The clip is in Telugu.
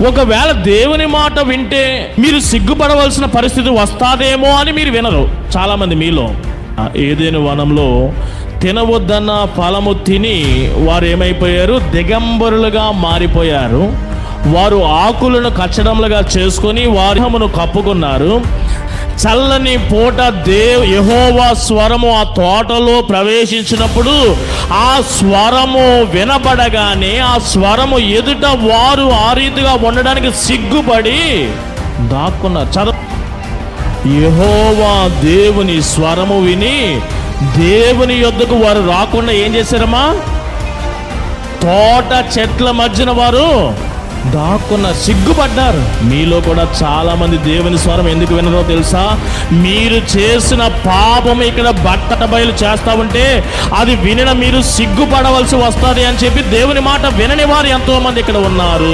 ఒకవేళ దేవుని మాట వింటే మీరు సిగ్గుపడవలసిన పరిస్థితి వస్తాదేమో అని మీరు వినరు. చాలామంది మీలో ఏదైనా వనంలో తినవద్దన్న ఫలము తిని వారు ఏమైపోయారు? దిగంబరులుగా మారిపోయారు. వారు ఆకులను కచ్చడములుగా చేసుకొని వారిమును కప్పుకున్నారు. చల్లని పూట యెహోవా స్వరము ఆ తోటలో ప్రవేశించినప్పుడు ఆ స్వరము వినబడగానే ఆ స్వరము ఎదుట వారు ఆ రీతిగా ఉండడానికి సిగ్గుపడి దాక్కున్నారు. యెహోవా దేవుని స్వరము విని దేవుని యొద్దకు వారు రాకుండా ఏం చేశారమ్మా? తోట చెట్ల మధ్యన వారు దాక్కున్న సిగ్గుపడ్డారు. మీలో కూడా చాలా మంది దేవుని స్వరం ఎందుకు వినరో తెలుసా? మీరు చేసిన పాపం ఇక్కడ బట్ట బయలు చేస్తా ఉంటే అది వినిన మీరు సిగ్గుపడవలసి వస్తుంది అని చెప్పి దేవుని మాట వినని వారు ఎంతో మంది ఇక్కడ ఉన్నారు.